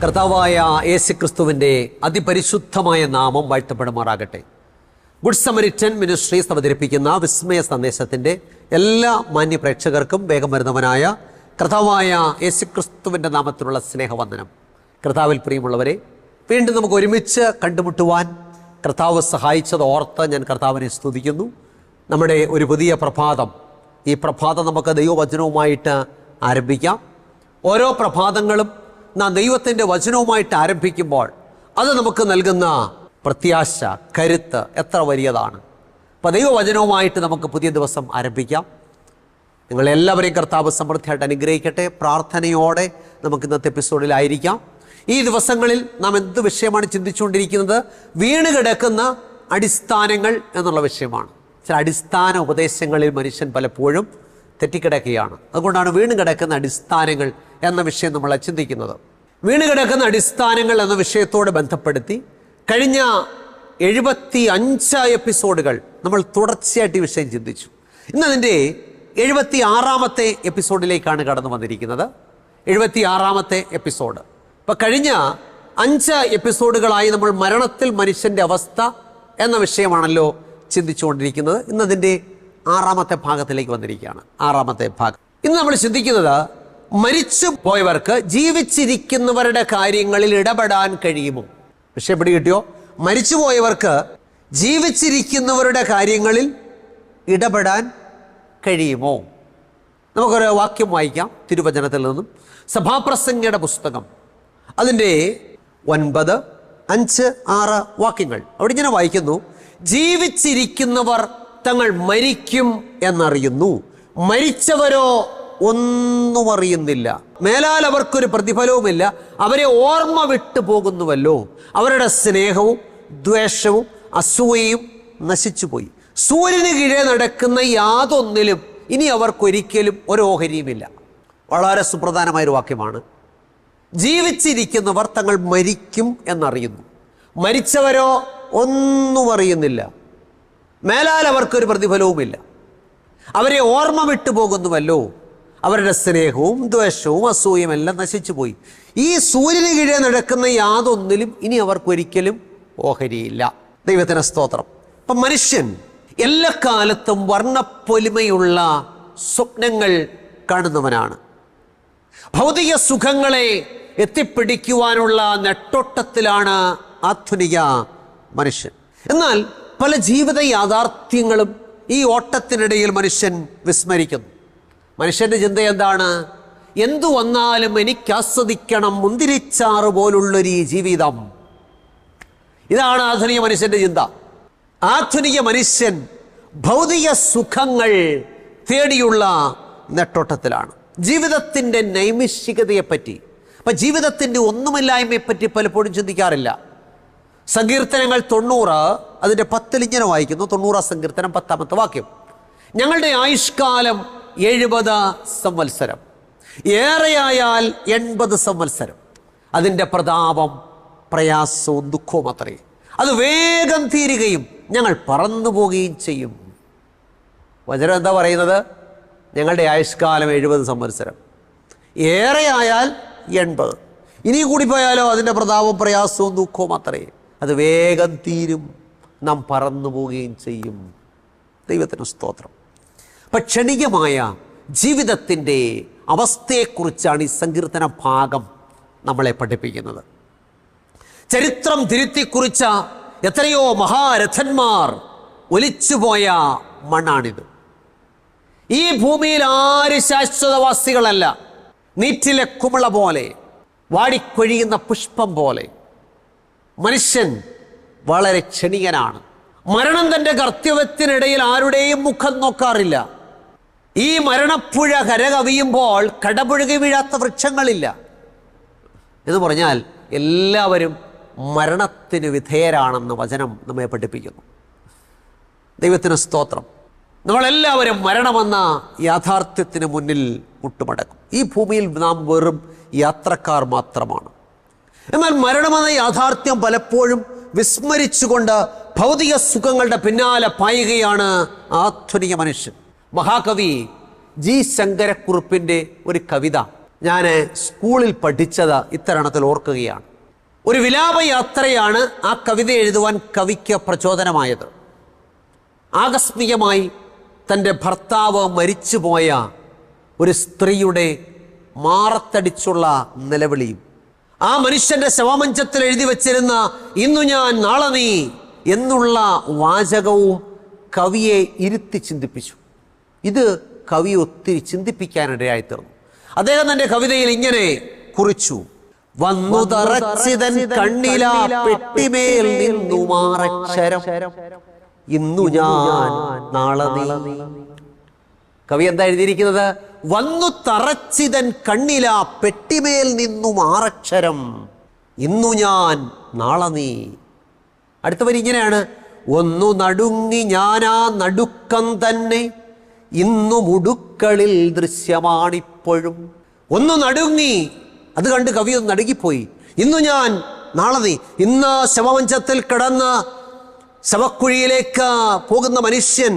കർത്താവായ യേശുക്രിസ്തുവിൻ്റെ അതിപരിശുദ്ധമായ നാമം വാഴ്ത്തപ്പെടുമാറാകട്ടെ. ഗുഡ് സമരിറ്റൻ മിനിസ്ട്രീസ് അവതരിപ്പിക്കുന്ന വിസ്മയ സന്ദേശത്തിൻ്റെ എല്ലാ മാന്യ പ്രേക്ഷകർക്കും വേഗം വരുന്നവനായ കർത്താവായ യേശുക്രിസ്തുവിൻ്റെ നാമത്തിലുള്ള സ്നേഹവന്ദനം. കർത്താവിൽ പ്രിയമുള്ളവരെ, വീണ്ടും നമുക്ക് ഒരുമിച്ച് കണ്ടുമുട്ടുവാൻ കർത്താവ് സഹായിച്ചത് ഓർത്ത് ഞാൻ കർത്താവിനെ സ്തുതിക്കുന്നു. നമ്മുടെ ഒരു പുതിയ പ്രഭാതം, ഈ പ്രഭാതം നമുക്ക് ദൈവവചനവുമായിട്ട് ആരംഭിക്കാം. ഓരോ പ്രഭാതങ്ങളും നാം ദൈവത്തിൻ്റെ വചനവുമായിട്ട് ആരംഭിക്കുമ്പോൾ അത് നമുക്ക് നൽകുന്ന പ്രത്യാശ, കരുത്ത് എത്ര വലിയതാണ്. അപ്പോൾ ദൈവവചനവുമായിട്ട് നമുക്ക് പുതിയ ദിവസം ആരംഭിക്കാം. നിങ്ങളെല്ലാവരെയും കർത്താവ് സമൃദ്ധിയായിട്ട് അനുഗ്രഹിക്കട്ടെ. പ്രാർത്ഥനയോടെ നമുക്ക് ഇന്നത്തെ എപ്പിസോഡിലായിരിക്കാം. ഈ ദിവസങ്ങളിൽ നാം എന്ത് വിഷയമാണ് ചിന്തിച്ചുകൊണ്ടിരിക്കുന്നത്? വീണ് കിടക്കുന്ന അടിസ്ഥാനങ്ങൾ എന്നുള്ള വിഷയമാണ്. ചില അടിസ്ഥാന ഉപദേശങ്ങളിൽ മനുഷ്യൻ പലപ്പോഴും തെറ്റിക്കിടക്കുകയാണ്. അതുകൊണ്ടാണ് വീണ് കിടക്കുന്ന അടിസ്ഥാനങ്ങൾ എന്ന വിഷയം നമ്മൾ ചിന്തിക്കുന്നത്. വീണ് കിടക്കുന്ന അടിസ്ഥാനങ്ങൾ എന്ന വിഷയത്തോട് ബന്ധപ്പെടുത്തി കഴിഞ്ഞ 75 എപ്പിസോഡുകൾ നമ്മൾ തുടർച്ചയായിട്ട് ഈ വിഷയം ചിന്തിച്ചു. ഇന്ന് അതിൻ്റെ 76ാമത്തെ എപ്പിസോഡിലേക്കാണ് കടന്നു വന്നിരിക്കുന്നത്. 76ാമത്തെ എപ്പിസോഡ്. ഇപ്പം കഴിഞ്ഞ 5 എപ്പിസോഡുകളായി നമ്മൾ മരണത്തിൽ മനുഷ്യൻ്റെ അവസ്ഥ എന്ന വിഷയമാണല്ലോ ചിന്തിച്ചുകൊണ്ടിരിക്കുന്നത്. ഇന്നതിൻ്റെ 6ാമത്തെ ഭാഗത്തിലേക്ക് വന്നിരിക്കുകയാണ്. 6ാമത്തെ ഭാഗം. ഇന്ന് നമ്മൾ ചിന്തിക്കുന്നത്, മരിച്ചു പോയവർക്ക് ജീവിച്ചിരിക്കുന്നവരുടെ കാര്യങ്ങളിൽ ഇടപെടാൻ കഴിയുമോ? വിഷയം പിടി കിട്ടിയോ? മരിച്ചുപോയവർക്ക് ജീവിച്ചിരിക്കുന്നവരുടെ കാര്യങ്ങളിൽ ഇടപെടാൻ കഴിയുമോ? നമുക്കൊരു വാക്യം വായിക്കാം തിരുവചനത്തിൽ നിന്നും. സഭാപ്രസംഗിയുടെ പുസ്തകം അതിൻ്റെ 9, 5, 6 വാക്യങ്ങൾ. അവിടെ ഇങ്ങനെ വായിക്കുന്നു: ജീവിച്ചിരിക്കുന്നവർ തങ്ങൾ മരിക്കും എന്നറിയുന്നു, മരിച്ചവരോ ഒന്നും അറിയുന്നില്ല. മേലാൽ അവർക്കൊരു പ്രതിഫലവുമില്ല, അവരെ ഓർമ്മ വിട്ടു പോകുന്നുവല്ലോ. അവരുടെ സ്നേഹവും ദ്വേഷവും അസൂയയും നശിച്ചുപോയി. സൂര്യന് കീഴെ നടക്കുന്ന യാതൊന്നിലും ഇനി അവർക്കൊരിക്കലും ഒരു ഓഹരിയുമില്ല. വളരെ സുപ്രധാനമായൊരു വാക്യമാണ്. ജീവിച്ചിരിക്കുന്നവർ തങ്ങൾ മരിക്കും എന്നറിയുന്നു, മരിച്ചവരോ ഒന്നും അറിയുന്നില്ല. മേലാൽ അവർക്കൊരു പ്രതിഫലവുമില്ല, അവരെ ഓർമ്മ വിട്ടു പോകുന്നുവല്ലോ. അവരുടെ സ്നേഹവും ദ്വേഷവും അസൂയയും എല്ലാം നശിച്ചുപോയി. ഈ സൂര്യന് കീഴെ നടക്കുന്ന യാതൊന്നിലും ഇനി അവർക്കൊരിക്കലും ഓഹരിയില്ല. ദൈവത്തിന് സ്തോത്രം. അപ്പം മനുഷ്യൻ എല്ലാ കാലത്തും വർണ്ണപ്പൊലിമയുള്ള സ്വപ്നങ്ങൾ കാണുന്നവനാണ്. ഭൗതിക സുഖങ്ങളെ എത്തിപ്പിടിക്കുവാനുള്ള നെട്ടോട്ടത്തിലാണ് ആധുനിക മനുഷ്യൻ. എന്നാൽ പല ജീവിത യാഥാർത്ഥ്യങ്ങളും ഈ ഓട്ടത്തിനിടയിൽ മനുഷ്യൻ വിസ്മരിക്കുന്നു. മനുഷ്യൻ്റെ ചിന്ത എന്താണ്? എന്തു വന്നാലും എനിക്ക് ആസ്വദിക്കണം, മുന്തിരിച്ചാറ് പോലുള്ളൊരു ഈ ജീവിതം. ഇതാണ് ആധുനിക മനുഷ്യൻ്റെ ചിന്ത. ആധുനിക മനുഷ്യൻ ഭൗതിക സുഖങ്ങൾ തേടിയുള്ള നെട്ടോട്ടത്തിലാണ്. ജീവിതത്തിൻ്റെ നൈമിഷികതയെപ്പറ്റി, അപ്പം ജീവിതത്തിൻ്റെ ഒന്നുമില്ലായ്മയെപ്പറ്റി പലപ്പോഴും ചിന്തിക്കാറില്ല. സങ്കീർത്തനങ്ങൾ 90 അതിൻ്റെ 10 ഇങ്ങനെ വായിക്കുന്നു. 90 സങ്കീർത്തനം 10ാമത്തെ വാക്യം: ഞങ്ങളുടെ ആയുഷ്കാലം 70 സംവത്സരം, ഏറെയായാൽ 80 സംവത്സരം. അതിൻ്റെ പ്രതാപം പ്രയാസവും ദുഃഖവും അത്രേ. അത് വേഗം തീരുകയും ഞങ്ങൾ പറന്നു പോവുകയും ചെയ്യും. വചനം എന്താ പറയുന്നത്? ഞങ്ങളുടെ ആയുഷ്കാലം 70 സംവത്സരം, ഏറെയായാൽ 80. ഇനി കൂടി പോയാലോ അതിൻ്റെ പ്രതാപവും പ്രയാസവും ദുഃഖവും അത്രേ. അത് വേഗം തീരും, നാം പറന്നു പോവുകയും ചെയ്യും. ദൈവത്തിന് സ്തോത്രം. അപ്പം ക്ഷണികമായ ജീവിതത്തിൻ്റെ അവസ്ഥയെക്കുറിച്ചാണ് ഈ സങ്കീർത്തന ഭാഗം നമ്മളെ പഠിപ്പിക്കുന്നത്. ചരിത്രം തിരുത്തിക്കുറിച്ച എത്രയോ മഹാരഥന്മാർ ഒലിച്ചുപോയ മണ്ണാണിത്. ഈ ഭൂമിയിൽ ആര് ശാശ്വതവാസികളല്ല. നീറ്റിലെ കുമിള പോലെ, വാടിക്കൊഴിയുന്ന പുഷ്പം പോലെ മനുഷ്യൻ വളരെ ക്ഷണികനാണ്. മരണം തൻ്റെ കർത്തവ്യത്തിനിടയിൽ ആരുടെയും മുഖം നോക്കാറില്ല. ഈ മരണപ്പുഴ കരകവിയുമ്പോൾ കടപുഴകി വീഴാത്ത വൃക്ഷങ്ങളില്ല എന്ന് പറഞ്ഞാൽ എല്ലാവരും മരണത്തിന് വിധേയരാണെന്ന് വചനം നമ്മെ പഠിപ്പിക്കുന്നു. ദൈവത്തിന് സ്തോത്രം. നമ്മളെല്ലാവരും മരണമെന്ന യാഥാർത്ഥ്യത്തിന് മുന്നിൽ മുട്ടുമടക്കും. ഈ ഭൂമിയിൽ നാം വെറും യാത്രക്കാർ മാത്രമാണ്. എന്നാൽ മരണമെന്ന യാഥാർത്ഥ്യം പലപ്പോഴും വിസ്മരിച്ചുകൊണ്ട് ഭൗതിക സുഖങ്ങളുടെ പിന്നാലെ പായുകയാണ് ആധുനിക മനുഷ്യൻ. മഹാകവി ജി ശങ്കരക്കുറുപ്പിൻ്റെ ഒരു കവിത ഞാൻ സ്കൂളിൽ പഠിച്ചത് ഇത്തരണത്തിൽ ഓർക്കുകയാണ്. ഒരു വിലാപയാത്രയാണ് ആ കവിത എഴുതുവാൻ കവിക്ക് പ്രചോദനമായത്. ആകസ്മികമായി തൻ്റെ ഭർത്താവ് മരിച്ചുപോയ ഒരു സ്ത്രീയുടെ മാറത്തടിച്ചുള്ള നിലവിളിയും ആ മനുഷ്യൻ്റെ ശവമഞ്ചത്തിൽ എഴുതി വച്ചിരുന്ന ഇന്നു ഞാൻ നാളെ നീ എന്നുള്ള വാചകവും കവിയെ ഇരുത്തി ചിന്തിപ്പിച്ചു. ഇത് കവിയെ ഒത്തിരി ചിന്തിപ്പിക്കാനിടയായിത്തീർന്നു. അദ്ദേഹം തൻ്റെ കവിതയിൽ ഇങ്ങനെ കുറിച്ചു: വന്നു തറച്ചിതൻ കണ്ണിലാ പെട്ടിമേൽ നിന്നു മാറക്ഷരം ഇന്നു ഞാൻ നാളെ നീ. കവി എന്താ എഴുതിയിരിക്കുന്നത്? വന്നു തറച്ചിതൻ കണ്ണിലാ പെട്ടിമേൽ നിന്നു മാറക്ഷരം ഇന്നു ഞാൻ നാളെ നീ. അടുത്ത വരി ഇങ്ങനെയാണ്: ഒന്നു നടുങ്ങി ഞാനാ നടുക്കം തന്നെ ഇന്നു മുടുക്കളിൽ ദൃശ്യമാണിപ്പോഴും. ഒന്ന് നടുങ്ങി, അത് കണ്ട് കവി ഒന്ന് നടുങ്ങിപ്പോയി. ഇന്നു ഞാൻ നാളെ നീ. ഇന്ന് ശവമഞ്ചത്തിൽ കിടന്ന് ശവക്കുഴിയിലേക്ക് പോകുന്ന മനുഷ്യൻ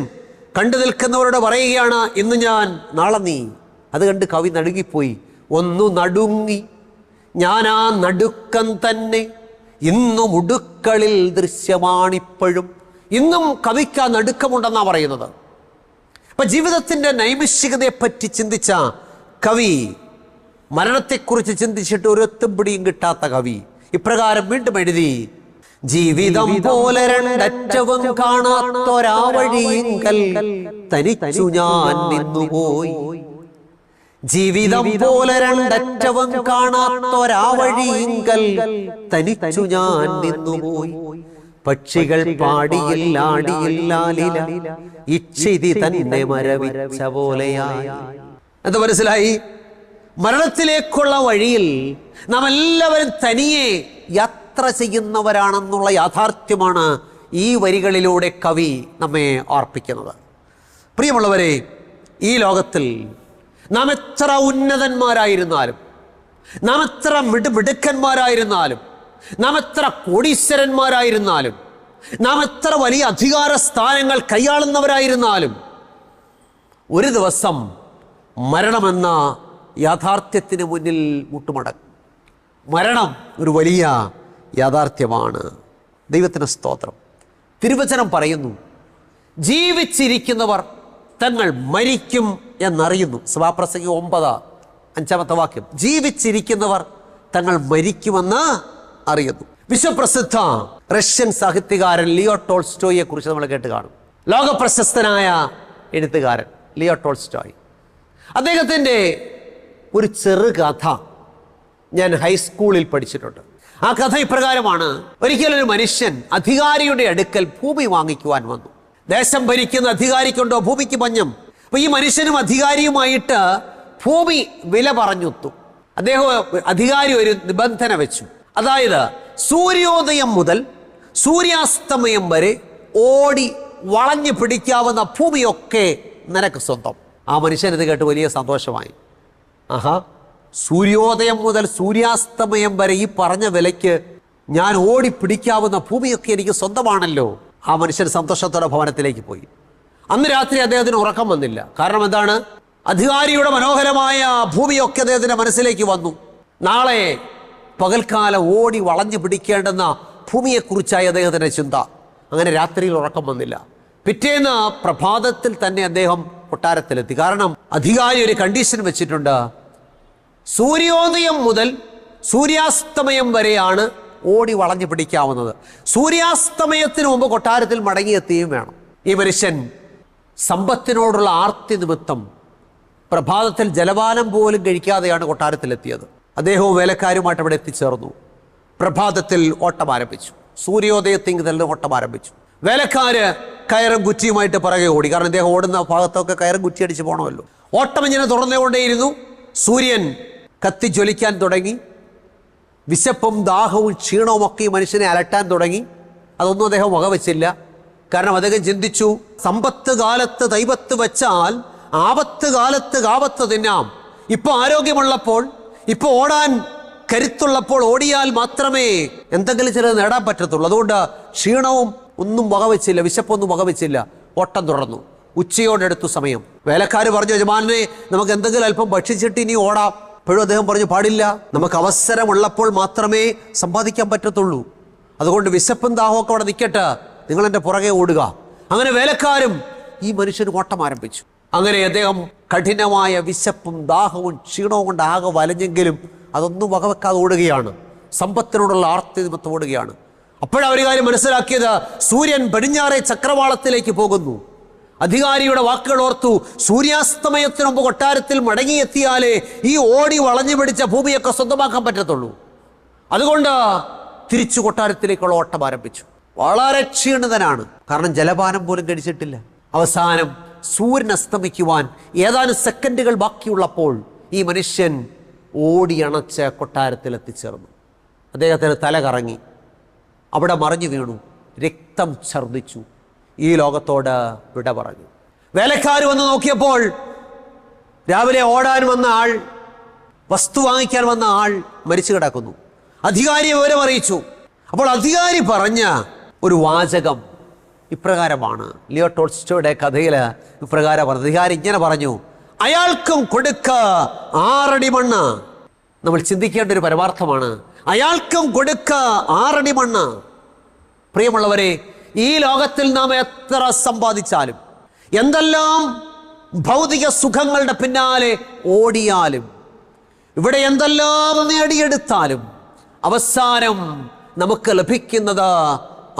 കണ്ടു നിൽക്കുന്നവരോട് പറയുകയാണ് ഇന്ന് ഞാൻ നാളെ നീ. അത് കണ്ട് കവി നടുങ്ങിപ്പോയി. ഒന്നു നടുങ്ങി ഞാനാ നടുക്കം തന്നെ ഇന്നു മുടുക്കളിൽ ദൃശ്യമാണിപ്പോഴും. ഇന്നും കവിക്ക് ആ നടുക്കമുണ്ടെന്നാ പറയുന്നത്. അപ്പൊ ജീവിതത്തിന്റെ നൈമിഷികതയെപ്പറ്റി ചിന്തിച്ച കവി, മരണത്തെക്കുറിച്ച് ചിന്തിച്ചിട്ട് ഒരൊത്തും പിടിയും കിട്ടാത്ത കവി ഇപ്രകാരം വീണ്ടും എഴുതി: ജീവിതം പോലെ രണ്ടറ്റവും കാണാത്തൊരാ വഴിയിങ്കൽ തനിച്ചു ഞാൻ നിന്നുപോയി. ജീവിതം പോലെ രണ്ടറ്റവും കാണാത്തൊരാ വഴിയിങ്കൽ തനിച്ചു ഞാൻ നിന്നുപോയി. പക്ഷികൾ പാടിയില്ലാടിയില്ലാലില ഇച്ഛിതി തന്നെ മരവിച്ച പോലെയായി. എന്താ മനസ്സിലായി? മരണത്തിലേക്കുള്ള വഴിയിൽ നാം എല്ലാവരും തനിയെ യാത്ര ചെയ്യുന്നവരാണെന്നുള്ള യാഥാർത്ഥ്യമാണ് ഈ വരികളിലൂടെ കവി നമ്മെ ഓർപ്പിക്കുന്നത്. പ്രിയമുള്ളവരെ, ഈ ലോകത്തിൽ നാം എത്ര ഉന്നതന്മാരായിരുന്നാലും, നാം എത്ര മിടുക്കന്മാരായിരുന്നാലും, നാം എത്ര കോടീശ്വരന്മാരായിരുന്നാലും, നാം എത്ര വലിയ അധികാര സ്ഥാനങ്ങൾ കൈയാളുന്നവരായിരുന്നാലും, ഒരു ദിവസം മരണമെന്ന യാഥാർത്ഥ്യത്തിന് മുന്നിൽ മുട്ടുമടക്കും. മരണം ഒരു വലിയ യാഥാർത്ഥ്യമാണ്. ദൈവത്തിന് സ്തോത്രം. തിരുവചനം പറയുന്നു, ജീവിച്ചിരിക്കുന്നവർ തങ്ങൾ മരിക്കും എന്നറിയുന്നു. സഭാപ്രസംഗി 9:5 വാക്യം. ജീവിച്ചിരിക്കുന്നവർ തങ്ങൾ മരിക്കുമെന്ന് അറിയുന്നു. വിശ്വപ്രസിദ്ധ റഷ്യൻ സാഹിത്യകാരൻ ലിയോ ടോൾസ്റ്റോയെ കുറിച്ച് നമ്മൾ കേട്ട് കാണും. ലോകപ്രശസ്തനായ എഴുത്തുകാരൻ ലിയോ ടോൾസ്റ്റോയ്. അദ്ദേഹത്തിൻ്റെ ഒരു ചെറുകഥ ഞാൻ ഹൈസ്കൂളിൽ പഠിച്ചിട്ടുണ്ട്. ആ കഥ ഇപ്രകാരമാണ്: ഒരിക്കലൊരു മനുഷ്യൻ അധികാരിയുടെ അടുക്കൽ ഭൂമി വാങ്ങിക്കുവാൻ വന്നു. ദേശം ഭരിക്കുന്ന അധികാരിക്കുണ്ടോ ഭൂമിക്ക് പഞ്ഞം. അപ്പൊ ഈ മനുഷ്യനും അധികാരിയുമായിട്ട് ഭൂമി വില പറഞ്ഞുത്തു. അദ്ദേഹം അധികാരി ഒരു നിബന്ധന വെച്ചു. അതായത് സൂര്യോദയം മുതൽ സൂര്യാസ്തമയം വരെ ഓടി വളഞ്ഞു പിടിക്കാവുന്ന ഭൂമിയൊക്കെ നിനക്ക് സ്വന്തം. ആ മനുഷ്യനത് കേട്ട് വലിയ സന്തോഷമായി. ആഹാ, സൂര്യോദയം മുതൽ സൂര്യാസ്തമയം വരെ ഈ പറഞ്ഞ വിലയ്ക്ക് ഞാൻ ഓടി പിടിക്കാവുന്ന ഭൂമിയൊക്കെ എനിക്ക് സ്വന്തമാണല്ലോ. ആ മനുഷ്യൻ സന്തോഷത്തോടെ ഭവനത്തിലേക്ക് പോയി. അന്ന് രാത്രി അദ്ദേഹത്തിന് ഉറക്കം വന്നില്ല. കാരണം എന്താണ്? അധികാരിയുടെ മനോഹരമായ ഭൂമിയൊക്കെ അദ്ദേഹത്തിന്റെ മനസ്സിലേക്ക് വന്നു. നാളെ പകൽക്കാലം ഓടി വളഞ്ഞു പിടിക്കേണ്ടുന്ന ഭൂമിയെക്കുറിച്ചായി അദ്ദേഹത്തിന്റെ ചിന്ത. അങ്ങനെ രാത്രിയിൽ ഉറക്കം വന്നില്ല. പിറ്റേന്ന് പ്രഭാതത്തിൽ തന്നെ അദ്ദേഹം കൊട്ടാരത്തിലെത്തി. കാരണം അധികാരി ഒരു കണ്ടീഷൻ വെച്ചിട്ടുണ്ട്: സൂര്യോദയം മുതൽ സൂര്യാസ്തമയം വരെയാണ് ഓടി വളഞ്ഞു പിടിക്കാവുന്നത്. സൂര്യാസ്തമയത്തിന് മുമ്പ് കൊട്ടാരത്തിൽ മടങ്ങിയെത്തുകയും വേണം. ഈ മനുഷ്യൻ സമ്പത്തിനോടുള്ള ആർത്തി നിമിത്തം പ്രഭാതത്തിൽ ജലപാനം പോലും കഴിക്കാതെയാണ് കൊട്ടാരത്തിലെത്തിയത്. അദ്ദേഹവും വേലക്കാരുമായിട്ട് അവിടെ എത്തിച്ചേർന്നു. പ്രഭാതത്തിൽ ഓട്ടം ആരംഭിച്ചു. സൂര്യോദയത്തിൽ തന്നെ ഓട്ടം ആരംഭിച്ചു. വേലക്കാര് കയറും കുറ്റിയുമായിട്ട് പിറകെ ഓടി. കാരണം അദ്ദേഹം ഓടുന്ന ഭാഗത്തൊക്കെ കയറും കുറ്റി അടിച്ച് പോകണമല്ലോ. ഓട്ടം ഇങ്ങനെ തുടർന്നുകൊണ്ടേയിരുന്നു. സൂര്യൻ കത്തിജ്വലിക്കാൻ തുടങ്ങി. വിശപ്പും ദാഹവും ക്ഷീണവും ഒക്കെ ഈ മനുഷ്യനെ അലട്ടാൻ തുടങ്ങി. അതൊന്നും അദ്ദേഹം വകവെച്ചില്ല. കാരണം അദ്ദേഹം ചിന്തിച്ചു, സമ്പത്ത് കാലത്ത് ദൈവത്ത് വെച്ചാൽ ആപത്ത് കാലത്ത് കാപത്ത് തിന്നാം. ഇപ്പൊ ആരോഗ്യമുള്ളപ്പോൾ, ഇപ്പൊ ഓടാൻ കരുത്തുള്ളപ്പോൾ ഓടിയാൽ മാത്രമേ എന്തെങ്കിലും ചിലത് നേടാൻ പറ്റത്തുള്ളൂ. അതുകൊണ്ട് ക്ഷീണവും ഒന്നും വകവെച്ചില്ല, വിശപ്പൊന്നും വകവെച്ചില്ല. ഓട്ടം തുടർന്നു. ഉച്ചയോടെടുത്തു സമയം. വേലക്കാർ പറഞ്ഞു, യജമാനെ നമുക്ക് എന്തെങ്കിലും അല്പം ഭക്ഷിച്ചിട്ട് ഇനി ഓടാം. അപ്പോഴും അദ്ദേഹം പറഞ്ഞു, പാടില്ല, നമുക്ക് അവസരമുള്ളപ്പോൾ മാത്രമേ സമ്പാദിക്കാൻ പറ്റത്തുള്ളൂ. അതുകൊണ്ട് വിശപ്പും ദാഹമൊക്കെ അവിടെ നിൽക്കട്ടെ, നിങ്ങൾ എൻ്റെ പുറകെ ഓടുക. അങ്ങനെ വേലക്കാരും ഈ മനുഷ്യന് ഓട്ടം ആരംഭിച്ചു. അങ്ങനെ അദ്ദേഹം കഠിനമായ വിശപ്പും ദാഹവും ക്ഷീണവും കൊണ്ട് ആകെ വലഞ്ഞെങ്കിലും അതൊന്നും വകവെക്കാതെ ഓടുകയാണ്. സമ്പത്തിനോടുള്ള ആർത്തി നിമിത്തം ഓടുകയാണ്. അപ്പോഴൊരു കാര്യം മനസ്സിലാക്കിയത്, സൂര്യൻ പടിഞ്ഞാറേ ചക്രവാളത്തിലേക്ക് പോകുന്നു. അധികാരിയുടെ വാക്കുകൾ ഓർത്തു, സൂര്യാസ്തമയത്തിന് മുമ്പ് കൊട്ടാരത്തിൽ മടങ്ങിയെത്തിയാലേ ഈ ഓടി വളഞ്ഞു പിടിച്ച ഭൂമിയൊക്കെ സ്വന്തമാക്കാൻ പറ്റത്തുള്ളൂ. അതുകൊണ്ട് തിരിച്ചു കൊട്ടാരത്തിലേക്കുള്ള ഓട്ടം ആരംഭിച്ചു. വളരെ ക്ഷീണിതനാണ്, കാരണം ജലപാനം പോലും കഴിച്ചിട്ടില്ല. അവസാനം സൂര്യൻ അസ്തമിക്കുവാൻ ഏതാനും സെക്കൻഡുകൾ ബാക്കിയുള്ളപ്പോൾ ഈ മനുഷ്യൻ ഓടിയണച്ച് കൊട്ടാരത്തിൽ എത്തിച്ചേർന്നു. അദ്ദേഹത്തിന് തല കറങ്ങി, അവിടെ മറിഞ്ഞു വീണു, രക്തം ഛർദ്ദിച്ചു, ഈ ലോകത്തോട് വിട പറഞ്ഞു. വേലക്കാർ വന്ന് നോക്കിയപ്പോൾ രാവിലെ ഓടാൻ വന്ന ആൾ, വസ്തു വാങ്ങിക്കാൻ വന്ന ആൾ മരിച്ചു കിടക്കുന്നു. അധികാരിയെ വിവരം അറിയിച്ചു. അപ്പോൾ അധികാരി പറഞ്ഞ ഒരു വാചകം ഇപ്രകാരമാണ്. ലിയോ ടോൾസ്റ്റോയുടെ കഥയിൽ ഇപ്രകാരം പറഞ്ഞു. അധികാരി ഇങ്ങനെ പറഞ്ഞു, അയാൾക്കും കൊടുക്ക 6 അടി മണ്ണ്. നമ്മൾ ചിന്തിക്കേണ്ട ഒരു പരമാർത്ഥമാണ്. അയാൾക്കും കൊടുക്ക 6 അടി മണ്ണ്. പ്രിയമുള്ളവരെ, ഈ ലോകത്തിൽ നാം എത്ര സമ്പാദിച്ചാലും, എന്തെല്ലാം ഭൗതിക സുഖങ്ങളുടെ പിന്നാലെ ഓടിയാലും, ഇവിടെ എന്തെല്ലാം നേടിയെടുത്താലും, അവസാനം നമുക്ക് ലഭിക്കുന്നത്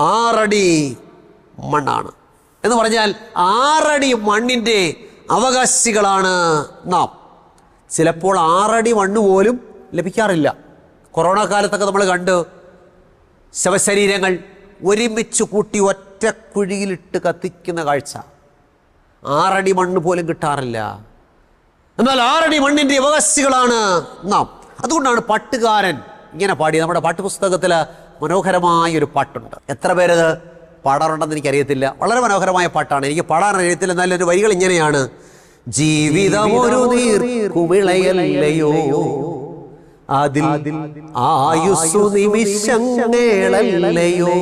6 അടി മണ്ണാണ്. എന്ന് പറഞ്ഞാൽ 6 അടി മണ്ണിൻ്റെ അവകാശികളാണ് നാം. ചിലപ്പോൾ 6 അടി മണ്ണ് പോലും ലഭിക്കാറില്ല. കൊറോണ കാലത്തൊക്കെ നമ്മൾ കണ്ട് ശവശരീരങ്ങൾ ഒരുമിച്ച് കൂട്ടി ഒറ്റ കുഴിയിലിട്ട് കത്തിക്കുന്ന കാഴ്ച. 6 അടി മണ്ണ് പോലും കിട്ടാറില്ല. എന്നാൽ 6 അടി മണ്ണിൻ്റെ അവകാശികളാണ് നാം. അതുകൊണ്ടാണ് പാട്ടുകാരൻ ഇങ്ങനെ പാടി. നമ്മുടെ പാട്ടുപുസ്തകത്തിൽ മനോഹരമായൊരു പാട്ടുണ്ട്. എത്ര പേരത് പാടാറുണ്ടെന്ന് എനിക്കറിയത്തില്ല. വളരെ മനോഹരമായ പാട്ടാണ്. എനിക്ക് പാടാൻ അറിയത്തില്ല, എന്നാൽ ഒരു വരികൾ ഇങ്ങനെയാണ്. ജീവിതമൊരു നീർക്കുമിളയല്ലയോ, അതിൽ ആയുസ്സു നിമിഷങ്ങളല്ലയോ.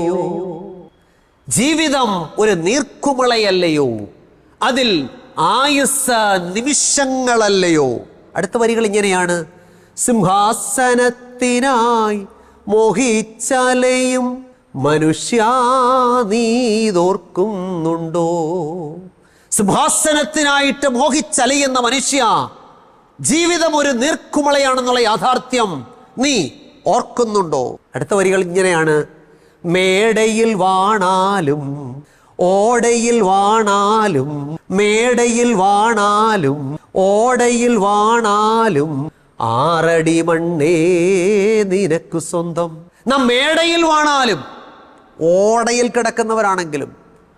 ജീവിതം ഒരു നീർക്കുമിളയല്ലയോ, അതിൽ ആയുസ് നിമിഷങ്ങളല്ലയോ. അടുത്ത വരികൾ ഇങ്ങനെയാണ്. സിംഹാസനത്തിനായി മോഹിച്ചാലയും മനുഷ്യാ നീതോർക്കുന്നുണ്ടോ. സിംഹാസനത്തിനായിട്ട് മോഹിച്ചലയുന്ന മനുഷ്യ, ജീവിതം ഒരു നീർക്കുമളയാണെന്നുള്ള യാഥാർത്ഥ്യം നീ ഓർക്കുന്നുണ്ടോ. അടുത്ത വരികൾ ഇങ്ങനെയാണ്. മേടയിൽ വാണാലും ഓടയിൽ വാണാലും, മേടയിൽ വാണാലും ഓടയിൽ വാണാലും 6 അടി മണ്ണേ നിനക്ക് സ്വന്തം. നാം മേടയിൽ വാണാലും ഓടയിൽ കിടക്കുന്നവരാണെങ്കിലും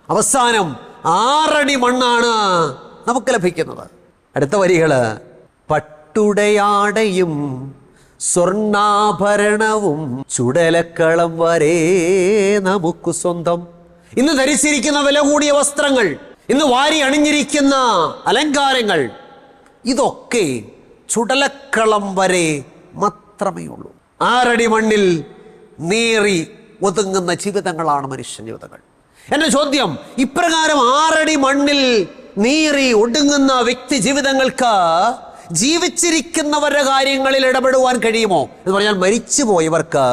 അവസാനം 6 അടി മണ്ണാണ് നമുക്ക് ലഭിക്കുന്നത്. അടുത്ത വരികള്. പട്ടുടയാടയും സ്വർണ്ണാഭരണവും ചുടലക്കളം വരെ നമുക്ക് സ്വന്തം. ഇന്ന് ധരിച്ചിരിക്കുന്ന വില കൂടിയ വസ്ത്രങ്ങൾ, ഇന്ന് വാരി അണിഞ്ഞിരിക്കുന്ന അലങ്കാരങ്ങൾ, ഇതൊക്കെ ചുടലക്കളം വരെ മാത്രമേ ഉള്ളൂ. 6 അടി മണ്ണിൽ നീറി ഒതുങ്ങുന്ന ജീവിതങ്ങളാണ് മനുഷ്യ ജീവിതങ്ങൾ. എന്റെ ചോദ്യം, ഇപ്രകാരം 6 അടി മണ്ണിൽ നീറി ഒടുങ്ങുന്ന വ്യക്തി ജീവിതങ്ങൾക്ക് ജീവിച്ചിരിക്കുന്നവരുടെ കാര്യങ്ങളിൽ ഇടപെടുവാൻ കഴിയുമോ? എന്ന് പറഞ്ഞാൽ മരിച്ചുപോയവർക്ക്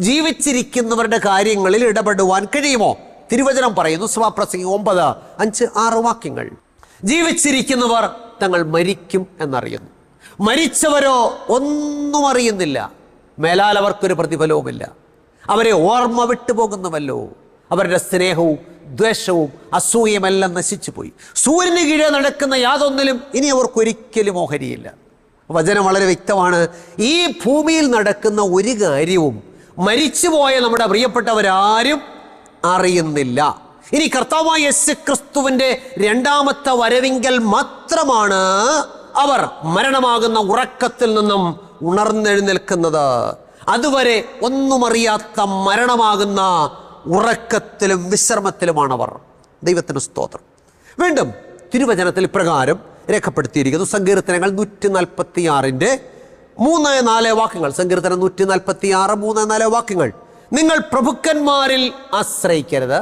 ജീവിച്ചിരിക്കുന്നവരുടെ കാര്യങ്ങളിൽ ഇടപെടുവാൻ കഴിയുമോ? തിരുവചനം പറയുന്നു, സഭാപ്രസംഗി 9:5-6 വാക്യങ്ങൾ. ജീവിച്ചിരിക്കുന്നവർ തങ്ങൾ മരിക്കും എന്നറിയുന്നു, മരിച്ചവരോ ഒന്നും അറിയുന്നില്ല. മേലാൽ അവർക്കൊരു പ്രതിഫലവുമില്ല. അവരെ ഓർമ്മ വിട്ടുപോകുന്നുവല്ലോ. അവരുടെ സ്നേഹവും ദ്വേഷവും അസൂയമെല്ലാം നശിച്ചു പോയി. സൂര്യന് കീഴെ നടക്കുന്ന യാതൊന്നിലും ഇനി അവർക്കൊരിക്കലും ഓഹരിയില്ല. വചനം വളരെ വ്യക്തമാണ്. ഈ ഭൂമിയിൽ നടക്കുന്ന ഒരു കാര്യവും മരിച്ചുപോയ നമ്മുടെ പ്രിയപ്പെട്ടവരാരും അറിയുന്നില്ല. ഇനി കർത്താവായ യേശുക്രിസ്തുവിന്റെ 2ാമത്തെ വരവിങ്കൽ മാത്രമാണ് അവർ മരണമാകുന്ന ഉറക്കത്തിൽ നിന്നും ഉണർന്നെഴുന്നേൽക്കുന്നത്. അതുവരെ ഒന്നും അറിയാത്ത മരണമാകുന്ന ഉറക്കത്തിലും വിശ്രമത്തിലുമാണവർ. ദൈവത്തിന് സ്തോത്രം. വീണ്ടും തിരുവചനത്തിൽ ഇപ്രകാരം രേഖപ്പെടുത്തിയിരിക്കുന്നു. സങ്കീർത്തനങ്ങൾ 146-3-4 വാക്യങ്ങൾ. സങ്കീർത്തനം 146-3-4 വാക്യങ്ങൾ. നിങ്ങൾ പ്രഭുക്കന്മാരിൽ ആശ്രയിക്കരുത്,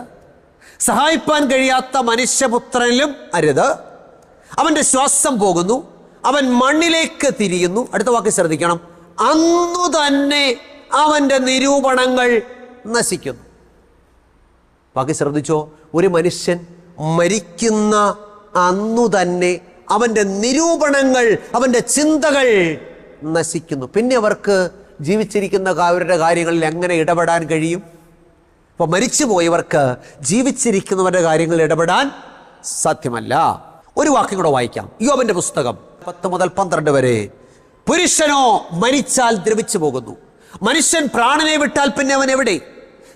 സഹായിപ്പാൻ കഴിയാത്ത മനുഷ്യപുത്രനിലും അരുത്. അവൻ്റെ ശ്വാസം പോകുന്നു, അവൻ മണ്ണിലേക്ക് തിരിയുന്നു. അടുത്ത വാക്ക് ശ്രദ്ധിക്കണം. അന്നു തന്നെ അവന്റെ നിരൂപണങ്ങൾ നശിക്കുന്നു. ബാക്കി ശ്രദ്ധിച്ചോ. ഒരു മനുഷ്യൻ മരിക്കുന്ന അന്നു തന്നെ അവന്റെ നിരൂപണങ്ങൾ, അവന്റെ ചിന്തകൾ നശിക്കുന്നു. പിന്നെ അവർക്ക് ജീവിച്ചിരിക്കുന്ന അവരുടെ കാര്യങ്ങളിൽ എങ്ങനെ ഇടപെടാൻ കഴിയും? അപ്പൊ മരിച്ചുപോയവർക്ക് ജീവിച്ചിരിക്കുന്നവരുടെ കാര്യങ്ങളിൽ ഇടപെടാൻ സാധ്യമല്ല. ഒരു വാക്യം കൂടെ വായിക്കാം. യോബിന്റെ പുസ്തകം 10 മുതൽ 12 വരെ. പുരുഷനോ മരിച്ചാൽ ദ്രവിച്ചു പോകുന്നു, മനുഷ്യൻ പ്രാണനെ വിട്ടാൽ പിന്നെ അവൻ എവിടെ?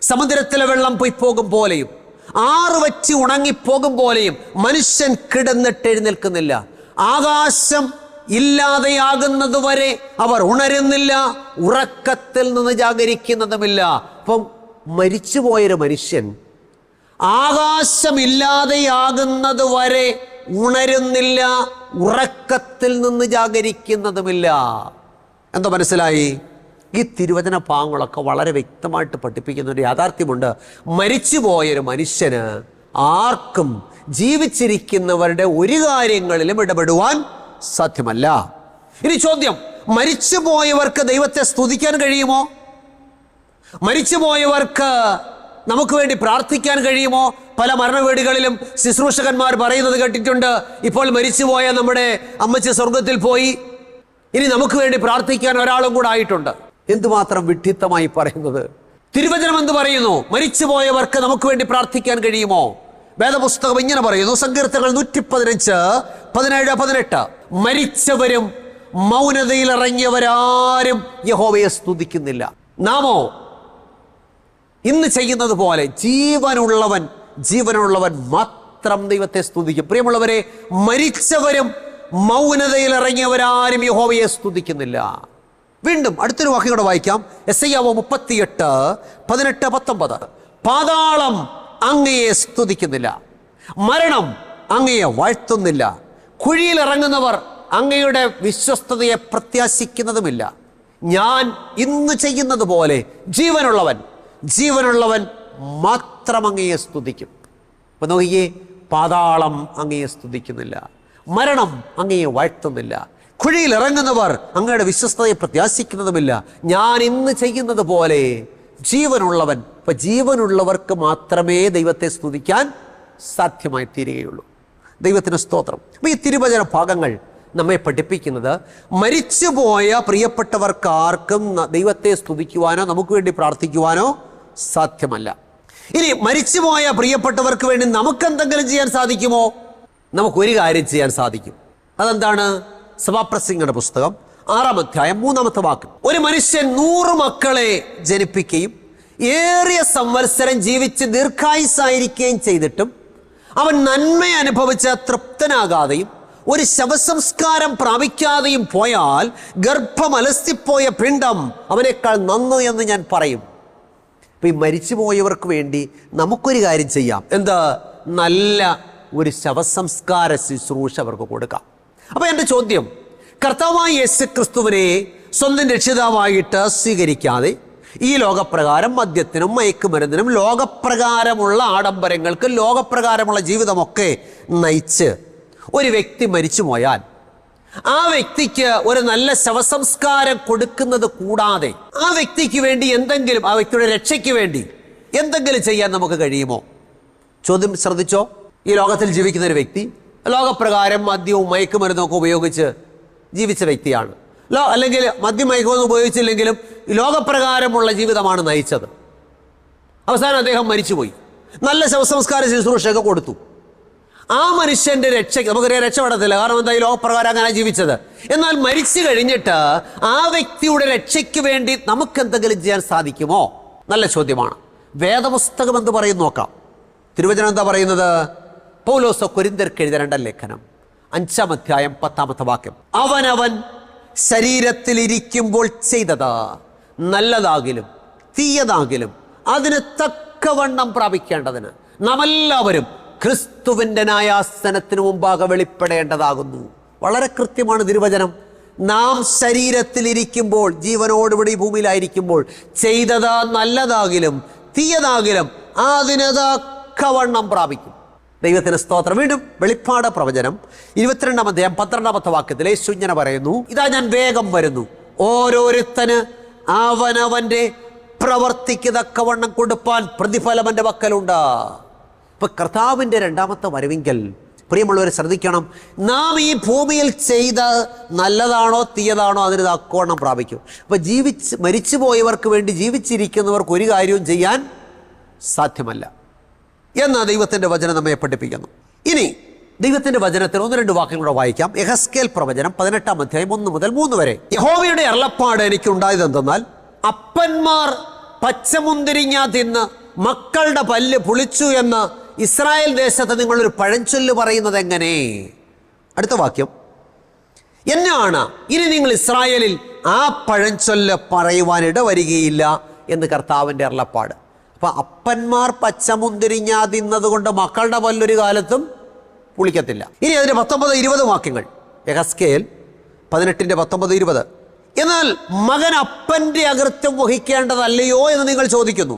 സമുദ്രത്തിലെ വെള്ളം പോയി പോകും പോലെയും ആറുവറ്റി ഉണങ്ങിപ്പോകും പോലെയും മനുഷ്യൻ കിടന്നിട്ട് എഴുന്നേൽക്കുന്നില്ല. ആകാശം ഇല്ലാതെയാകുന്നത് വരെ അവർ ഉണരുന്നില്ല, ഉറക്കത്തിൽ നിന്ന് ജാഗരിക്കുന്നതുമില്ല. അപ്പം മരിച്ചുപോയൊരു മനുഷ്യൻ ആകാശമില്ലാതെയാകുന്നത് വരെ ഉണരുന്നില്ല, ഉറക്കത്തിൽ നിന്ന് ജാഗരിക്കുന്നതുമില്ല. എന്താ മനസ്സിലായി? ഈ തിരുവചന ഭാഗങ്ങളൊക്കെ വളരെ വ്യക്തമായിട്ട് പഠിപ്പിക്കുന്ന ഒരു യാഥാർത്ഥ്യമുണ്ട്. മരിച്ചുപോയൊരു മനുഷ്യന് ആർക്കും ജീവിച്ചിരിക്കുന്നവരുടെ ഒരു കാര്യങ്ങളിലും ഇടപെടുവാൻ സാധ്യമല്ല. ഇനി ചോദ്യം, മരിച്ചുപോയവർക്ക് ദൈവത്തെ സ്തുതിക്കാൻ കഴിയുമോ? മരിച്ചുപോയവർക്ക് നമുക്ക് വേണ്ടി പ്രാർത്ഥിക്കാൻ കഴിയുമോ? പല മരണവീടുകളിലും ശുശ്രൂഷകന്മാർ പറയുന്നത് കേട്ടിട്ടുണ്ട്, ഇപ്പോൾ മരിച്ചുപോയ നമ്മുടെ അമ്മച്ചി സ്വർഗത്തിൽ പോയി, ഇനി നമുക്ക് വേണ്ടി പ്രാർത്ഥിക്കാൻ ഒരാളും കൂടെ ആയിട്ടുണ്ട്. എന്തുമാത്രം വിഡ്ഢിത്തമായി പറയുന്നത്! തിരുവചനം എന്ത് പറയുന്നു? മരിച്ചുപോയവർക്ക് നമുക്ക് വേണ്ടി പ്രാർത്ഥിക്കാൻ കഴിയുമോ? വേദപുസ്തകം ഇങ്ങനെ പറയുന്നു. സങ്കീർത്തനങ്ങൾ 115, 17, 18. മരിച്ചവരും മൗനതയിൽ ഇറങ്ങിയവരാരും യഹോവയെ സ്തുതിക്കുന്നില്ല. നാമോ ഇന്ന് ചെയ്യുന്നത് പോലെ ജീവനുള്ളവൻ മാത്രം ദൈവത്തെ സ്തുതിക്കും. പ്രിയമുള്ളവരെ, മരിച്ചവരും മൗനതയിൽ ഇറങ്ങിയവരാരും യഹോവയെ സ്തുതിക്കുന്നില്ല. വീണ്ടും അടുത്തൊരു വാക്യം കൂടെ വായിക്കാം. യെശയ്യാ 38, 18, 19. പാതാളം അങ്ങയെ സ്തുതിക്കുന്നില്ല, മരണം അങ്ങയെ വാഴ്ത്തുന്നില്ല, കുഴിയിൽ ഇറങ്ങുന്നവർ അങ്ങയുടെ വിശ്വസ്തതയെ പ്രത്യാശിക്കുന്നതുമില്ല. ഞാൻ ഇന്ന് ചെയ്യുന്നത് പോലെ ജീവനുള്ളവൻ മാത്രം അങ്ങയെ സ്തുതിക്കും. അപ്പൊ നോക്കിയേ, പാതാളം അങ്ങയെ സ്തുതിക്കുന്നില്ല, മരണം അങ്ങയെ വാഴ്ത്തുന്നില്ല, കുഴിയിൽ ഇറങ്ങുന്നവർ അങ്ങയുടെ വിശ്വസ്തതയെ പ്രത്യാശിക്കുന്നതുമില്ല. ഞാൻ ഇന്ന് ചെയ്യുന്നത് പോലെ ജീവനുള്ളവൻ. ഇപ്പൊ ജീവനുള്ളവർക്ക് മാത്രമേ ദൈവത്തെ സ്തുതിക്കാൻ സാധ്യമായി തീരുകയുള്ളൂ. ദൈവത്തിന് സ്തോത്രം. അപ്പൊ ഈ തിരുവചന ഭാഗങ്ങൾ നമ്മെ പഠിപ്പിക്കുന്നത്, മരിച്ചുപോയ പ്രിയപ്പെട്ടവർക്ക് ആർക്കും ദൈവത്തെ സ്തുതിക്കുവാനോ നമുക്ക് വേണ്ടി പ്രാർത്ഥിക്കുവാനോ സാധ്യമല്ല. ഇനി മരിച്ചുപോയ പ്രിയപ്പെട്ടവർക്ക് വേണ്ടി നമുക്കെന്തെങ്കിലും ചെയ്യാൻ സാധിക്കുമോ? നമുക്കൊരു കാര്യം ചെയ്യാൻ സാധിക്കും. അതെന്താണ്? സഭാപ്രസംഗിയുടെ പുസ്തകം 6-ാം അധ്യായം 3-ാമത്തെ വാക്യം. ഒരു മനുഷ്യൻ 100 മക്കളെ ജനിപ്പിക്കുകയും ഏറിയ സംവത്സരം ജീവിച്ച് ദീർഘായുസ്സായിരിക്കുകയും ചെയ്തിട്ടും അവൻ നന്മ അനുഭവിച്ച് തൃപ്തനാകാതെയും ഒരു ശവസംസ്കാരം പ്രാപിക്കാതെയും പോയാൽ ഗർഭമലസിപ്പോയ പിണ്ഡം അവനേക്കാൾ നന്നു എന്ന് ഞാൻ പറയും. ഇപ്പൊ ഈ മരിച്ചുപോയവർക്ക് വേണ്ടി നമുക്കൊരു കാര്യം ചെയ്യാം. എന്താ? നല്ല ഒരു ശവസംസ്കാര ശുശ്രൂഷ അവർക്ക് കൊടുക്കാം. അപ്പൊ എൻ്റെ ചോദ്യം, കർത്താവായ യേശുക്രിസ്തുവിനെ സ്വന്തം രക്ഷിതാവായിട്ട് സ്വീകരിക്കാതെ ഈ ലോകപ്രകാരം മദ്യത്തിനും മയക്കുമരുന്നിനും ലോകപ്രകാരമുള്ള ആഡംബരങ്ങൾക്ക് ലോകപ്രകാരമുള്ള ജീവിതമൊക്കെ നയിച്ച് ഒരു വ്യക്തി മരിച്ചു പോയാൽ ആ വ്യക്തിക്ക് ഒരു നല്ല ശവസംസ്കാരം കൊടുക്കുന്നത് കൂടാതെ ആ വ്യക്തിക്ക് വേണ്ടി എന്തെങ്കിലും, ആ വ്യക്തിയുടെ രക്ഷയ്ക്ക് വേണ്ടി എന്തെങ്കിലും ചെയ്യാൻ നമുക്ക് കഴിയുമോ? ചോദ്യം ശ്രദ്ധിച്ചോ. ഈ ലോകത്തിൽ ജീവിക്കുന്ന ഒരു വ്യക്തി ലോകപ്രകാരം മദ്യവും മയക്കുമരുന്നും ഒക്കെ ഉപയോഗിച്ച് ജീവിച്ച വ്യക്തിയാണ്. അല്ലെങ്കിൽ മദ്യം മയക്കുമൊന്നും ഉപയോഗിച്ചില്ലെങ്കിലും ലോകപ്രകാരമുള്ള ജീവിതമാണ് നയിച്ചത്. അവസാനം അദ്ദേഹം മരിച്ചുപോയി. നല്ല ശവസംസ്കാര ശുശ്രൂഷയൊക്കെ കൊടുത്തു. ആ മനുഷ്യന്റെ രക്ഷയ്ക്ക് നമുക്കറിയാം രക്ഷപ്പെടത്തില്ല. കാരണം എന്താ? ഈ ലോകപ്രകാരം അങ്ങനെ ജീവിച്ചത്. എന്നാൽ മരിച്ചു കഴിഞ്ഞിട്ട് ആ വ്യക്തിയുടെ രക്ഷയ്ക്ക് വേണ്ടി നമുക്ക് എന്തെങ്കിലും ചെയ്യാൻ സാധിക്കുമോ? നല്ല ചോദ്യമാണ്. വേദപുസ്തകം എന്ത് പറയും നോക്കാം. തിരുവചനം എന്താ പറയുന്നത്? പൗലോസ് കൊരിന്ത്യർക്ക് എഴുതിയ 2-ാം ലേഖനം 5-ാം അധ്യായം 10-ാമത്തെ വാക്യം. അവനവൻ ശരീരത്തിലിരിക്കുമ്പോൾ ചെയ്തത് നല്ലതാകിലും തീയതാകിലും അതിന് തക്കവണ്ണം പ്രാപിക്കേണ്ടതിന് നാം എല്ലാവരും ക്രിസ്തുവിന്റെ ന്യായാസനത്തിന് മുമ്പാകെ വെളിപ്പെടേണ്ടതാകുന്നു. വളരെ കൃത്യമാണ് തിരുവചനം. നാം ശരീരത്തിലിരിക്കുമ്പോൾ, ജീവനോടുകൂടി ഭൂമിയിലായിരിക്കുമ്പോൾ ചെയ്തത് നല്ലതാകിലും തീയതാകിലും അതിന് തക്കവണ്ണം പ്രാപിക്കും. ദൈവത്തിന് സ്തോത്രം. വീണ്ടും വെളിപ്പാട് പ്രവചനം 22-ാം അധ്യായം 12-ാമത്തെ വാക്യത്തിൽ യേശു ഇങ്ങനെ പറയുന്നു, ഇതാ ഞാൻ വേഗം വരുന്നു, ഓരോരുത്തന് അവനവൻ്റെ പ്രവർത്തിക്ക് തക്കവണ്ണം കൊടുപ്പാൻ പ്രതിഫലം എൻ്റെ പക്കലുണ്ട്. ഇപ്പൊ കർത്താവിൻ്റെ രണ്ടാമത്തെ വരവിങ്കൽ പ്രിയമുള്ളവർ ശ്രദ്ധിക്കണം, നാം ഈ ഭൂമിയിൽ ചെയ്ത നല്ലതാണോ തീയതാണോ അതിന് തക്കവണ്ണം പ്രാപിക്കും. അപ്പൊ മരിച്ചു പോയവർക്ക് വേണ്ടി ജീവിച്ചിരിക്കുന്നവർക്ക് ഒരു കാര്യവും ചെയ്യാൻ സാധ്യമല്ല എന്ന് ദൈവത്തിൻ്റെ വചനം നമ്മെ പഠിപ്പിക്കുന്നു. ഇനി ദൈവത്തിൻ്റെ വചനത്തിൽ 1-2 വാക്യങ്ങളൂടെ വായിക്കാം. യെഹെസ്കേൽ പ്രവചനം 18-ാം അധ്യായം 1 മുതൽ 3 വരെ. യഹോവയുടെ അരുളപ്പാട് എനിക്കുണ്ടായതെന്തെന്നാൽ, അപ്പന്മാർ പച്ചമുന്തിരിങ്ങ തിന്ന് മക്കളുടെ പല്ല് പുളിച്ചു എന്ന് ഇസ്രായേൽ ദേശത്ത് നിങ്ങളൊരു പഴഞ്ചൊല്ല് പറയുന്നത് എങ്ങനെ? അടുത്ത വാക്യം, എന്നാണ് ഇനി നിങ്ങൾ ഇസ്രായേലിൽ ആ പഴഞ്ചൊല്ല് പറയുവാൻ ഇടവരികയില്ല എന്ന് കർത്താവിൻ്റെ അരുളപ്പാട്. അപ്പൊ അപ്പന്മാർ പച്ചമുന്തിരിങ്ങ തിന്നത് കൊണ്ട് മക്കളുടെ പല്ലൊരു കാലത്തും പുളിക്കത്തില്ല. ഇനി അതിന് 19-20 വാക്യങ്ങൾ. യെഹെസ്കേൽ 18-19-20. എന്നാൽ മകൻ അപ്പൻ്റെ അകൃത്യം വഹിക്കേണ്ടതല്ലയോ എന്ന് നിങ്ങൾ ചോദിക്കുന്നു.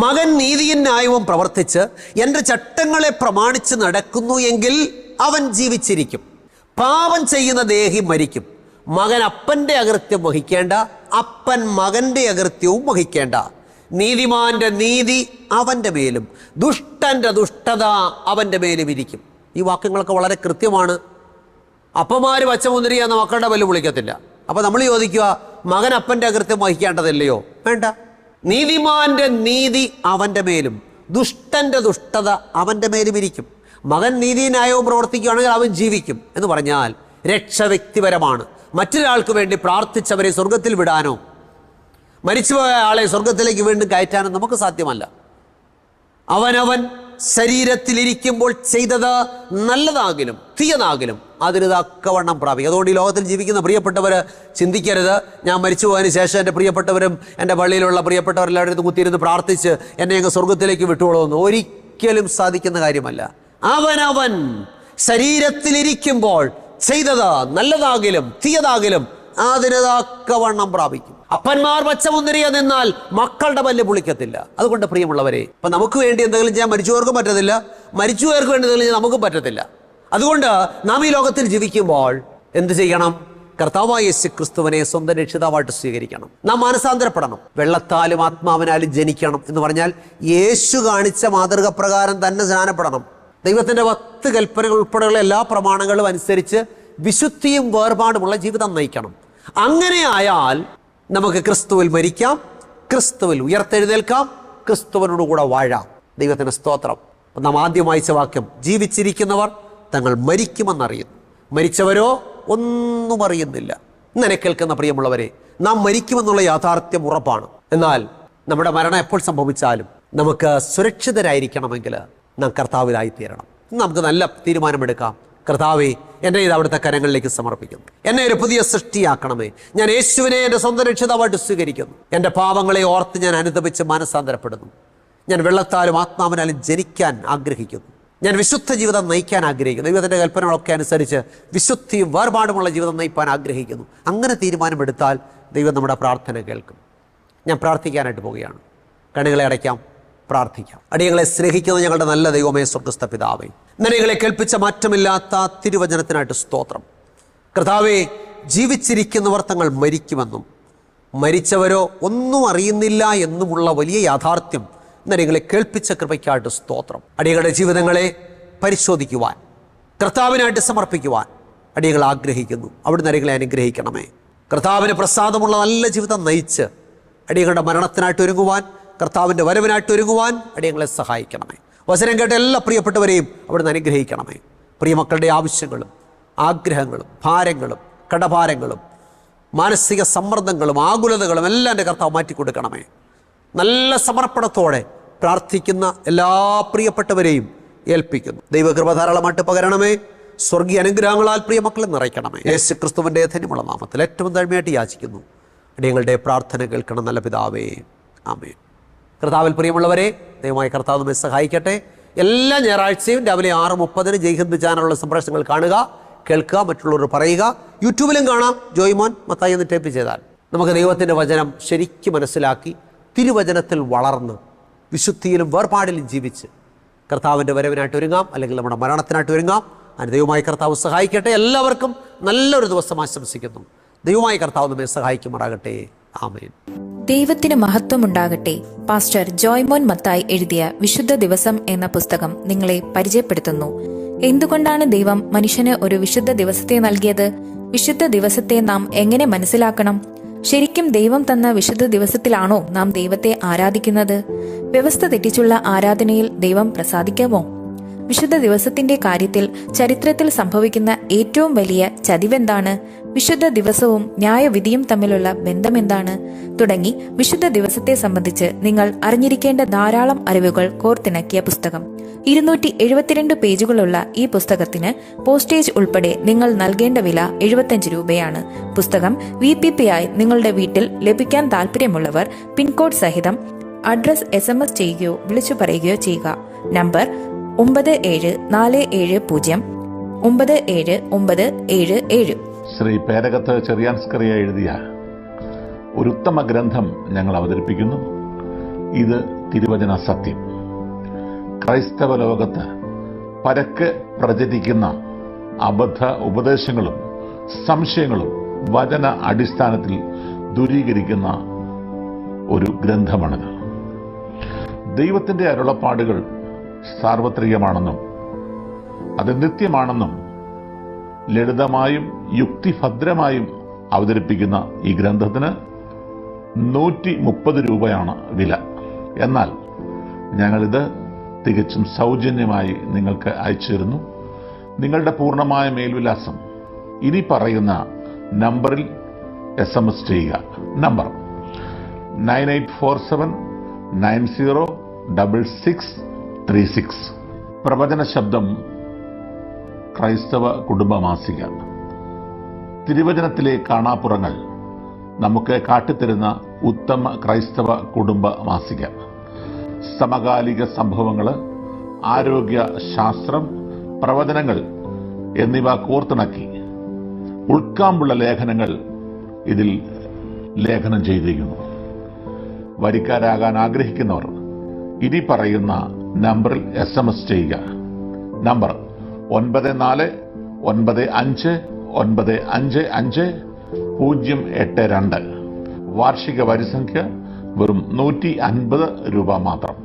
മകൻ നീതിയും ന്യായവും പ്രവർത്തിച്ച് എൻ്റെ ചട്ടങ്ങളെ പ്രമാണിച്ച് നടക്കുന്നു എങ്കിൽ അവൻ ജീവിച്ചിരിക്കും. പാപം ചെയ്യുന്ന ദേഹി മരിക്കും. മകൻ അപ്പൻ്റെ അകൃത്യം വഹിക്കേണ്ട, അപ്പൻ മകൻ്റെ അകൃത്യവും വഹിക്കേണ്ട. നീതിമാന്റെ നീതി അവൻ്റെ മേലും ദുഷ്ടൻ്റെ ദുഷ്ടത അവൻ്റെ മേലും ഇരിക്കും. ഈ വാക്യങ്ങളൊക്കെ വളരെ കൃത്യമാണ്. അപ്പന്മാര് പച്ചമുന്തിരി എന്ന മക്കളുടെ പല്ല് വിളിക്കത്തില്ല. അപ്പൊ നമ്മൾ ചോദിക്കുക, മകൻ അപ്പൻ്റെ അകൃത്യം വഹിക്കേണ്ടതല്ലയോ? വേണ്ട. നീതിമാന്റെ നീതി അവൻ്റെ മേലും ദുഷ്ടൻ്റെ ദുഷ്ടത അവൻ്റെ മേലും ഇരിക്കും. മകൻ നീതി ന്യായവും പ്രവർത്തിക്കുകയാണെങ്കിൽ അവൻ ജീവിക്കും എന്ന് പറഞ്ഞാൽ രക്ഷ വ്യക്തിപരമാണ്. മറ്റൊരാൾക്ക് വേണ്ടി പ്രാർത്ഥിച്ചവരെ സ്വർഗത്തിൽ വിടാനോ മരിച്ചുപോയ ആളെ സ്വർഗത്തിലേക്ക് വീണ്ടും കയറ്റാനോ നമുക്ക് സാധ്യമല്ല. അവനവൻ ശരീരത്തിലിരിക്കുമ്പോൾ ചെയ്തത് നല്ലതാകിലും തീയതാകിലും അതിന് തക്കവണ്ണം പ്രാപിക്കും. അതുകൊണ്ട് ഈ ലോകത്തിൽ ജീവിക്കുന്ന പ്രിയപ്പെട്ടവർ ചിന്തിക്കരുത്, ഞാൻ മരിച്ചു പോയതിന് ശേഷം എൻ്റെ പ്രിയപ്പെട്ടവരും എൻ്റെ പള്ളിയിലുള്ള പ്രിയപ്പെട്ടവരെല്ലാവരും കുത്തിയിരുന്ന് പ്രാർത്ഥിച്ച് എന്നെ അങ്ങ് സ്വർഗത്തിലേക്ക് വിട്ടുകൊള്ളുമെന്ന് ഒരിക്കലും സാധിക്കുന്ന കാര്യമല്ല. അവനവൻ ശരീരത്തിലിരിക്കുമ്പോൾ ചെയ്തത് നല്ലതാകിലും തീയതാകിലും അതിന് തക്കവണ്ണം പ്രാപിക്കും. അപ്പന്മാർ പച്ചമുന്തിരിയ നിന്നാൽ മക്കളുടെ പല്ല് പുളിക്കത്തില്ല. അതുകൊണ്ട് പ്രിയമുള്ളവരെ, ഇപ്പം നമുക്ക് വേണ്ടി എന്തെങ്കിലും ചെയ്യാൻ മരിച്ചവർക്കും പറ്റത്തില്ല, മരിച്ചുപോയവർക്ക് വേണ്ടി എന്തെങ്കിലും ചെയ്യാൻ നമുക്കും പറ്റത്തില്ല. അതുകൊണ്ട് നാം ഈ ലോകത്തിൽ ജീവിക്കുമ്പോൾ എന്ത് ചെയ്യണം? കർത്താവായ യേശു ക്രിസ്തുവിനെ സ്വന്തം രക്ഷിതാവായിട്ട് സ്വീകരിക്കണം. നാം മാനസാന്തരപ്പെടണം. വെള്ളത്താലും ആത്മാവിനാലും ജനിക്കണം എന്ന് പറഞ്ഞാൽ യേശു കാണിച്ച മാതൃക പ്രകാരം തന്നെ സ്നാനപ്പെടണം. ദൈവത്തിൻ്റെ 10 കൽപ്പനകൾ ഉൾപ്പെടെയുള്ള എല്ലാ പ്രമാണങ്ങളും അനുസരിച്ച് വിശുദ്ധിയും വേർപാടുമുള്ള ജീവിതം നയിക്കണം. അങ്ങനെ ആയാൽ നമുക്ക് ക്രിസ്തുവിൽ മരിക്കാം, ക്രിസ്തുവിൽ ഉയർത്തെഴുന്നേൽക്കാം, ക്രിസ്തുവിനോടുകൂടെ വാഴാം. ദൈവത്തിന് സ്തോത്രം. നാം ആദ്യം വായിച്ച വാക്യം, ജീവിച്ചിരിക്കുന്നവർ തങ്ങൾ മരിക്കുമെന്നറിയുന്നു, മരിച്ചവരോ ഒന്നും അറിയുന്നില്ല. ഇങ്ങനെ കേൾക്കുന്ന പ്രിയമുള്ളവരെ, നാം മരിക്കുമെന്നുള്ള യാഥാർത്ഥ്യം ഉറപ്പാണ്. എന്നാൽ നമ്മുടെ മരണം എപ്പോൾ സംഭവിച്ചാലും നമുക്ക് സുരക്ഷിതരായിരിക്കണമെങ്കിൽ നാം കർത്താവിലായിത്തീരണം. നമുക്ക് നല്ല തീരുമാനമെടുക്കാം. കർത്താവേ, എന്നെ ഇത് അവിടുത്തെ കരങ്ങളിലേക്ക് സമർപ്പിക്കുന്നു. എന്നെ ഒരു പുതിയ സൃഷ്ടിയാക്കണമേ. ഞാൻ യേശുവിനെ എൻ്റെ സ്വന്തം രക്ഷിതാവായിട്ട് സ്വീകരിക്കുന്നു. എൻ്റെ പാപങ്ങളെ ഓർത്ത് ഞാൻ അനുതപിച്ച് മാനസാന്തരപ്പെടുന്നു. ഞാൻ വെള്ളത്താലും ആത്മാവിനാലും ജനിക്കാൻ ആഗ്രഹിക്കുന്നു. ഞാൻ വിശുദ്ധ ജീവിതം നയിക്കാൻ ആഗ്രഹിക്കുന്നു. ദൈവത്തിൻ്റെ കൽപ്പനകളൊക്കെ അനുസരിച്ച് വിശുദ്ധിയും വേർപാടുമുള്ള ജീവിതം നയിക്കാൻ ആഗ്രഹിക്കുന്നു. അങ്ങനെ തീരുമാനമെടുത്താൽ ദൈവം നമ്മുടെ പ്രാർത്ഥന കേൾക്കും. ഞാൻ പ്രാർത്ഥിക്കാനായിട്ട് പോവുകയാണ്. കണ്ണുകളെ അടയ്ക്കാം, പ്രാർത്ഥിക്കാം. അടിയങ്ങളെ സ്നേഹിക്കുന്ന ഞങ്ങളുടെ നല്ല ദൈവമേ, സ്വർഗ്ഗസ്ഥ പിതാവേ, നിങ്ങളെ കേൾപ്പിച്ച മാറ്റമില്ലാത്ത തിരുവചനത്തിനായിട്ട് സ്തോത്രം. കർത്താവേ, ജീവിച്ചിരിക്കുന്നവർ തങ്ങൾ മരിക്കുമെന്നും മരിച്ചവരോ ഒന്നും അറിയുന്നില്ല എന്നുമുള്ള വലിയ യാഥാർത്ഥ്യം നിങ്ങളെ കേൾപ്പിച്ച കൃപയ്ക്കായിട്ട് സ്തോത്രം. അടിയങ്ങളുടെ ജീവിതങ്ങളെ പരിശോധിക്കുവാൻ, കർത്താവിനായിട്ട് സമർപ്പിക്കുവാൻ അടിയങ്ങൾ ആഗ്രഹിക്കുന്നു. അവിടുന്ന് അടിയങ്ങളെ അനുഗ്രഹിക്കണമേ. കർത്താവിന് പ്രസാദമുള്ള നല്ല ജീവിതം നയിച്ച് അടിയങ്ങളുടെ മരണത്തിനായിട്ട് ഒരുങ്ങുവാൻ, കർത്താവിൻ്റെ വരവിനായിട്ട് ഒരുങ്ങുവാൻ അടിയങ്ങളെ സഹായിക്കണമേ. വചനം കേട്ട എല്ലാ പ്രിയപ്പെട്ടവരെയും അവിടുന്ന് അനുഗ്രഹിക്കണമേ. പ്രിയമക്കളുടെ ആവശ്യങ്ങളും ആഗ്രഹങ്ങളും ഭാരങ്ങളും കടഭാരങ്ങളും മാനസിക സമ്മർദ്ദങ്ങളും ആകുലതകളും എല്ലാം എൻ്റെ കർത്താവ് മാറ്റിക്കൊടുക്കണമേ. നല്ല സമർപ്പണത്തോടെ പ്രാർത്ഥിക്കുന്ന എല്ലാ പ്രിയപ്പെട്ടവരെയും ഏൽപ്പിക്കുന്നു. ദൈവകൃപ ധാരാളമായിട്ട് പകരണമേ. സ്വർഗീയ അനുഗ്രഹങ്ങളാൽ പ്രിയമക്കളെ നിറയ്ക്കണമേ. യേശു ക്രിസ്തുവിൻ്റെ ധന്യമുള്ള നാമത്തിൽ ഏറ്റവും താഴ്മയായിട്ട് യാചിക്കുന്നു. അടിയങ്ങളുടെ പ്രാർത്ഥന കേൾക്കണം നല്ല പിതാവേ, ആമേൻ. കർത്താവിൽ പ്രിയമുള്ളവരെ, ദൈവമായ കർത്താവ് നമ്മെ സഹായിക്കട്ടെ. എല്ലാ ഞായറാഴ്ചയും രാവിലെ 6:30 ജയ്ഹിന്ദ് ചാനലുള്ള സംപ്രേഷണങ്ങൾ കാണുക, കേൾക്കുക, മറ്റുള്ളവർ പറയുക. യൂട്യൂബിലും കാണാം. ജോയ്മോൻ മത്തായി എന്ന് ടൈപ്പ് ചെയ്താൽ നമുക്ക് ദൈവത്തിൻ്റെ വചനം ശരിക്കും മനസ്സിലാക്കി തിരുവചനത്തിൽ വളർന്ന് വിശുദ്ധിയിലും വേർപാടിലും ജീവിച്ച് കർത്താവിൻ്റെ വരവിനായിട്ട് ഒരുങ്ങാം, അല്ലെങ്കിൽ നമ്മുടെ മരണത്തിനായിട്ട് ഒരുങ്ങാം. അതിന് ദൈവമായി കർത്താവ് സഹായിക്കട്ടെ. എല്ലാവർക്കും നല്ലൊരു ദിവസം ആശംസിക്കുന്നു. ദൈവമായി കർത്താവ് നമ്മെ സഹായിക്കുമാറാകട്ടെ. ആമേൻ. ദൈവത്തിന് മഹത്വമുണ്ടാകട്ടെ. പാസ്റ്റർ ജോയ്മോൻ മത്തായി എഴുതിയ വിശുദ്ധ ദിവസം എന്ന പുസ്തകം നിങ്ങളെ പരിചയപ്പെടുത്തുന്നു. എന്തുകൊണ്ടാണ് ദൈവം മനുഷ്യന് ഒരു വിശുദ്ധ ദിവസത്തെ നൽകിയത്? വിശുദ്ധ ദിവസത്തെ നാം എങ്ങനെ മനസ്സിലാക്കണം? ശരിക്കും ദൈവം തന്ന വിശുദ്ധ ദിവസത്തിലാണോ നാം ദൈവത്തെ ആരാധിക്കുന്നത്? വ്യവസ്ഥ തെറ്റിച്ചുള്ള ആരാധനയിൽ ദൈവം പ്രസാദിക്കാമോ? വിശുദ്ധ ദിവസത്തിന്റെ കാര്യത്തിൽ ചരിത്രത്തിൽ സംഭവിക്കുന്ന ഏറ്റവും വലിയ ചതിവെന്താണ്? വിശുദ്ധ ദിവസവും ന്യായവിധിയും തമ്മിലുള്ള ബന്ധമെന്താണ്? തുടങ്ങി വിശുദ്ധ ദിവസത്തെ സംബന്ധിച്ച് നിങ്ങൾ അറിഞ്ഞിരിക്കേണ്ട ധാരാളം അറിവുകൾ കോർത്തിണക്കിയ പുസ്തകം. 272 പേജുകളുള്ള ഈ പുസ്തകത്തിന് പോസ്റ്റേജ് ഉൾപ്പെടെ നിങ്ങൾ നൽകേണ്ട വില 75 രൂപയാണ്. പുസ്തകം VPP ആയി നിങ്ങളുടെ വീട്ടിൽ ലഭിക്കാൻ താല്പര്യമുള്ളവർ പിൻകോഡ് സഹിതം അഡ്രസ് SMS ചെയ്യുകയോ വിളിച്ചു പറയുകയോ ചെയ്യുക. നമ്പർ 9740977977. ശ്രീ പേരകത്ത് ചെറിയാൻസ്കറിയ എഴുതിയ ഒരു ഉത്തമ ഗ്രന്ഥം ഞങ്ങൾ അവതരിപ്പിക്കുന്നു. ഇത് തിരുവചന സത്യം. ക്രൈസ്തവ ലോകത്ത് പരക്കെ പ്രചരിക്കുന്ന അബദ്ധ ഉപദേശങ്ങളും സംശയങ്ങളും വചന അടിസ്ഥാനത്തിൽ ദൂരീകരിക്കുന്ന ഒരു ഗ്രന്ഥമാണിത്. ദൈവത്തിന്റെ അരുളപ്പാടുകൾ സാർവത്രികമാണെന്നും അത് നിത്യമാണെന്നും ലളിതമായും യുക്തിഭദ്രമായും അവതരിപ്പിക്കുന്ന ഈ ഗ്രന്ഥത്തിന് 130 രൂപയാണ് വില. എന്നാൽ ഞങ്ങളിത് തികച്ചും സൗജന്യമായി നിങ്ങൾക്ക് അയച്ചു തരുന്നു. നിങ്ങളുടെ പൂർണ്ണമായ മേൽവിലാസം ഇനി പറയുന്ന നമ്പറിൽ SMS ചെയ്യുക. നമ്പർ 9847906636. പ്രവചന ശബ്ദം ക്രൈസ്തവ കുടുംബമാസിക. തിരുവചനത്തിലെ കാണാപ്പുറങ്ങൾ നമുക്ക് കാട്ടിത്തരുന്ന ഉത്തമ ക്രൈസ്തവ കുടുംബ മാസിക. സമകാലിക സംഭവങ്ങൾ, ആരോഗ്യ ശാസ്ത്രം, പ്രവചനങ്ങൾ എന്നിവ കോർത്തിണക്കി ഉൾക്കാമ്പുള്ള ലേഖനങ്ങൾ ഇതിൽ ലേഖനം ചെയ്തിരിക്കുന്നു. വരിക്കാരാകാൻ ആഗ്രഹിക്കുന്നവർ ഇനി പറയുന്ന നമ്പറിൽ SMS ചെയ്യുക. നമ്പർ 9495955082. വാർഷിക വരിസംഖ്യ വെറും 150 രൂപ മാത്രം.